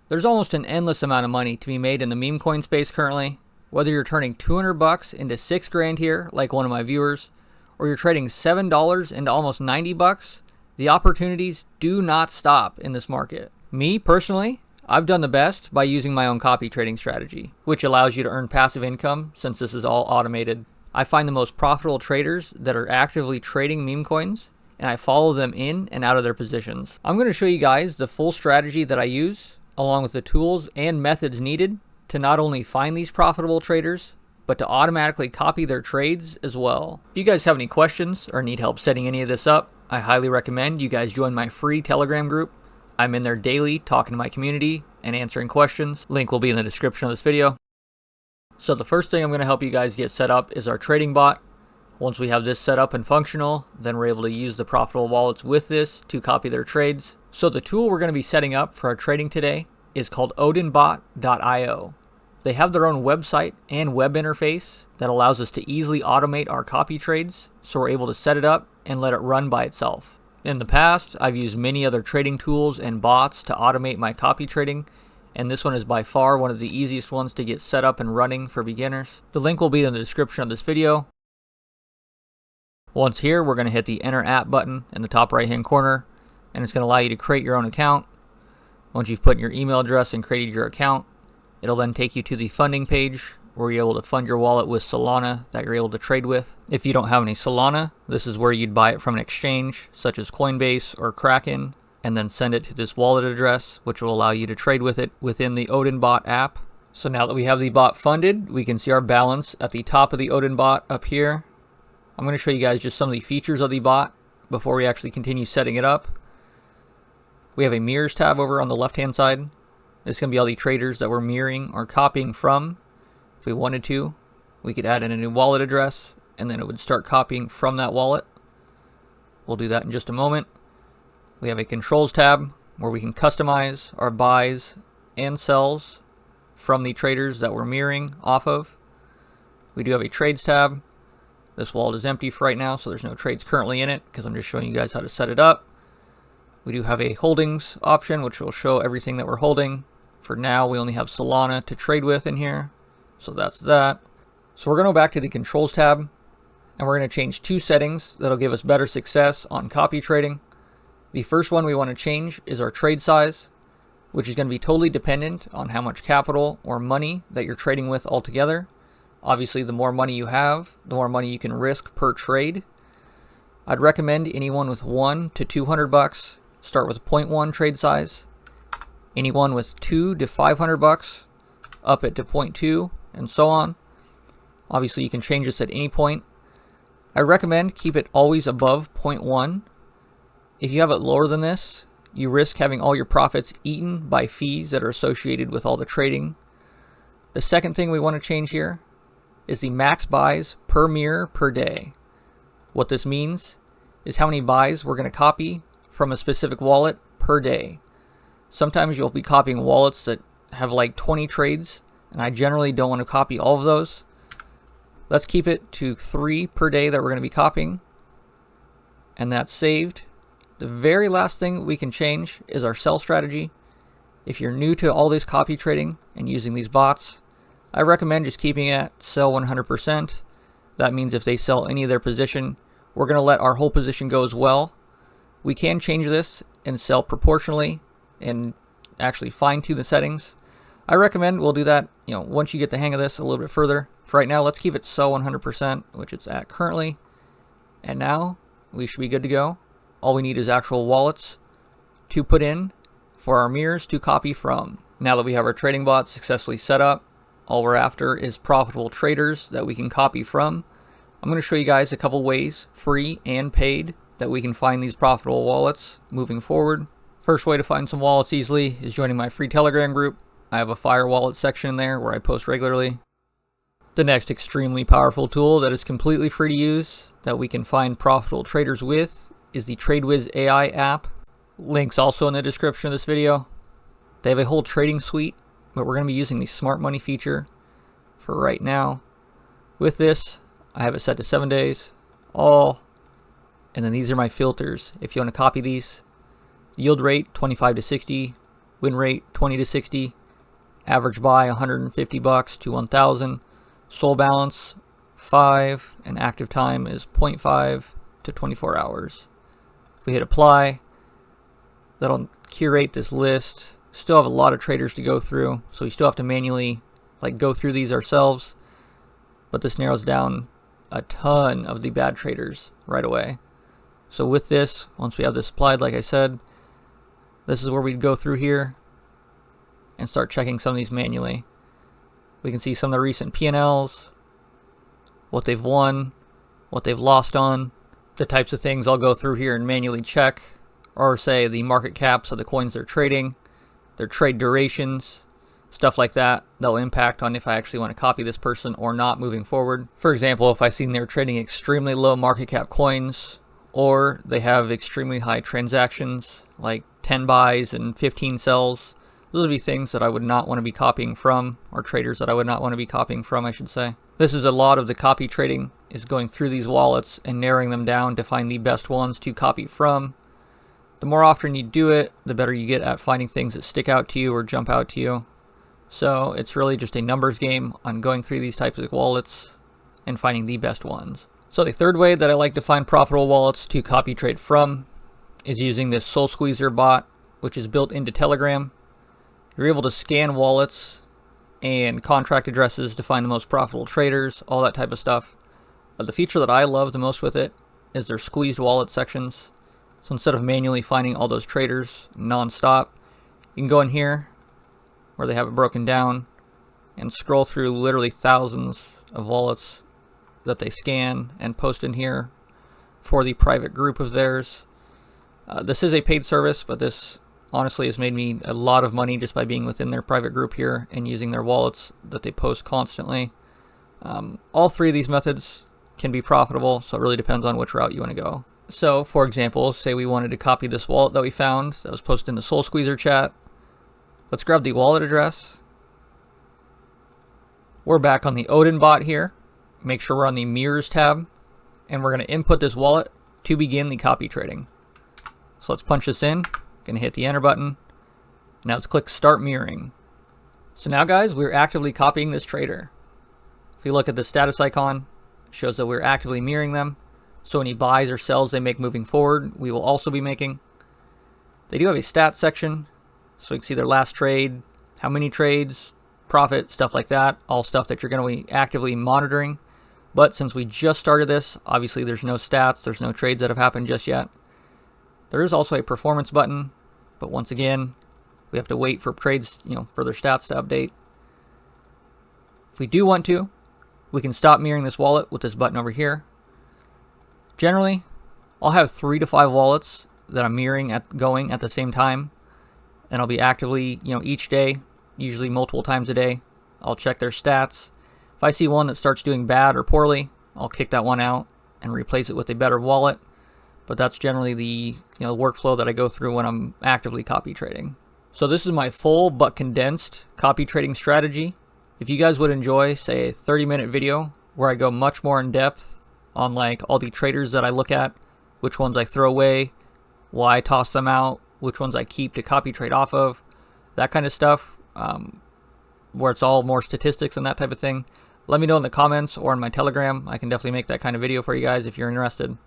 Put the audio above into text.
There's almost an endless amount of money to be made in the meme coin space currently. Whether you're turning 200 bucks into 6 grand here, like one of my viewers, or you're trading $7 into almost 90 bucks, the opportunities do not stop in this market. Me, personally, I've done the best by using my own copy trading strategy, which allows you to earn passive income since this is all automated. I find the most profitable traders that are actively trading meme coins, and I follow them in and out of their positions. I'm going to show you guys the full strategy that I use, along with the tools and methods needed to not only find these profitable traders, but to automatically copy their trades as well. If you guys have any questions or need help setting any of this up, I highly recommend you guys join my free Telegram group. I'm in there daily talking to my community and answering questions. Link will be in the description of this video. So the first thing I'm going to help you guys get set up is our trading bot. Once we have this set up and functional, then we're able to use the profitable wallets with this to copy their trades. So the tool we're going to be setting up for our trading today is called odinbot.io. They have their own website and web interface that allows us to easily automate our copy trades, so we're able to set it up and let it run by itself. In the past, I've used many other trading tools and bots to automate my copy trading, and this one is by far one of the easiest ones to get set up and running for beginners. The link will be in the description of this video. Once here, we're going to hit the Enter App button in the top right hand corner, and it's going to allow you to create your own account. Once you've put in your email address and created your account, it'll then take you to the funding page where you're able to fund your wallet with Solana that you're able to trade with. If you don't have any Solana, this is where you'd buy it from an exchange such as Coinbase or Kraken, and then send it to this wallet address, which will allow you to trade with it within the OdinBot app. So now that we have the bot funded, we can see our balance at the top of the OdinBot up here. I'm going to show you guys just some of the features of the bot before we actually continue setting it up. We have a mirrors tab over on the left hand side. This is going to be all the traders that we're mirroring or copying from. If we wanted to, we could add in a new wallet address, and then it would start copying from that wallet. We'll do that in just a moment. We have a controls tab where we can customize our buys and sells from the traders that we're mirroring off of. We do have a trades tab. This wallet is empty for right now, so there's no trades currently in it because I'm just showing you guys how to set it up. We do have a holdings option, which will show everything that we're holding. For now, we only have Solana to trade with in here, so that's that. So we're going to go back to the controls tab, and we're going to change two settings that'll give us better success on copy trading. The first one we want to change is our trade size, which is going to be totally dependent on how much capital or money that you're trading with altogether. Obviously, the more money you have, the more money you can risk per trade. I'd recommend anyone with 1 to 200 bucks start with 0.1 trade size. Anyone with 2 to 500 bucks up it to 0.2 and so on. Obviously, you can change this at any point. I recommend keep it always above 0.1. If you have it lower than this, you risk having all your profits eaten by fees that are associated with all the trading. The second thing we want to change here is the max buys per mirror per day. What this means is how many buys we're going to copy from a specific wallet per day. Sometimes you'll be copying wallets that have like 20 trades, and I generally don't want to copy all of those. Let's keep it to 3 per day that we're going to be copying, and that's saved. The very last thing we can change is our sell strategy. If you're new to all this copy trading and using these bots, I recommend just keeping it at sell 100%. That means if they sell any of their position, we're going to let our whole position go as well. We can change this and sell proportionally and actually fine tune the settings. I recommend we'll do that, once you get the hang of this a little bit further. For right now, let's keep it sell 100%, which it's at currently. And now we should be good to go. All we need is actual wallets to put in for our mirrors to copy from. Now that we have our trading bot successfully set up, all we're after is profitable traders that we can copy from. I'm going to show you guys a couple ways, free and paid, that we can find these profitable wallets moving forward. First way to find some wallets easily is joining my free Telegram group. I have a Fire Wallet section in there where I post regularly. The next extremely powerful tool that is completely free to use that we can find profitable traders with is the TradeWiz AI app. Links also in the description of this video. They have a whole trading suite, but we're going to be using the smart money feature for right now. With this, I have it set to 7 days, all, and then these are my filters. If you want to copy these, yield rate 25 to 60, win rate 20 to 60, average buy 150 bucks to 1,000, sol balance 5, and active time is 0.5 to 24 hours. If we hit apply, that'll curate this list. Still have a lot of traders to go through, so we still have to manually go through these ourselves, but this narrows down a ton of the bad traders right away. So with this, once we have this applied, like I said, this is where we'd go through here and start checking some of these manually. We can see some of the recent P&Ls, what they've won, what they've lost on, the types of things I'll go through here and manually check, or say the market caps of the coins they're trading, their trade durations, stuff like that. That'll impact on if I actually want to copy this person or not moving forward. For example, if I seen they're trading extremely low market cap coins, or they have extremely high transactions, like 10 buys and 15 sells, those would be things that I would not want to be copying from, or traders that I would not want to be copying from, I should say. This is a lot of the copy trading, is going through these wallets and narrowing them down to find the best ones to copy from. The more often you do it, the better you get at finding things that stick out to you or jump out to you. So it's really just a numbers game on going through these types of wallets and finding the best ones. So the third way that I like to find profitable wallets to copy trade from is using this SolSqueezer bot, which is built into Telegram. You're able to scan wallets and contract addresses to find the most profitable traders, all that type of stuff. The feature that I love the most with it is their squeezed wallet sections. So instead of manually finding all those traders non-stop, you can go in here where they have it broken down and scroll through literally thousands of wallets that they scan and post in here for the private group of theirs. This is a paid service, but this honestly has made me a lot of money just by being within their private group here and using their wallets that they post constantly. All three of these methods can be profitable, so it really depends on which route you want to go. So, for example, say we wanted to copy this wallet that we found that was posted in the SolSqueezer chat. Let's grab the wallet address. We're back on the Odin bot here. Make sure we're on the Mirrors tab, and we're going to input this wallet to begin the copy trading. So let's punch this in. Going to hit the enter button. Now let's click Start Mirroring. So now, guys, we're actively copying this trader. If you look at the status icon, it shows that we're actively mirroring them. So any buys or sells they make moving forward, we will also be making. They do have a stats section, so you can see their last trade, how many trades, profit, stuff like that, all stuff that you're going to be actively monitoring. But since we just started this, obviously there's no stats, there's no trades that have happened just yet. There is also a performance button, but once again, we have to wait for trades, for their stats to update. If we do want to, we can stop mirroring this wallet with this button over here. Generally, I'll have 3 to 5 wallets that I'm mirroring going at the same time, and I'll be actively, each day, usually multiple times a day, I'll check their stats. If I see one that starts doing bad or poorly, I'll kick that one out and replace it with a better wallet. But that's generally the workflow that I go through when I'm actively copy trading. So this is my full but condensed copy trading strategy. If you guys would enjoy, say, a 30-minute video where I go much more in depth on all the traders that I look at, which ones I throw away, why I toss them out, which ones I keep to copy trade off of, that kind of stuff, where it's all more statistics and that type of thing, let me know in the comments or in my Telegram. I can definitely make that kind of video for you guys if you're interested.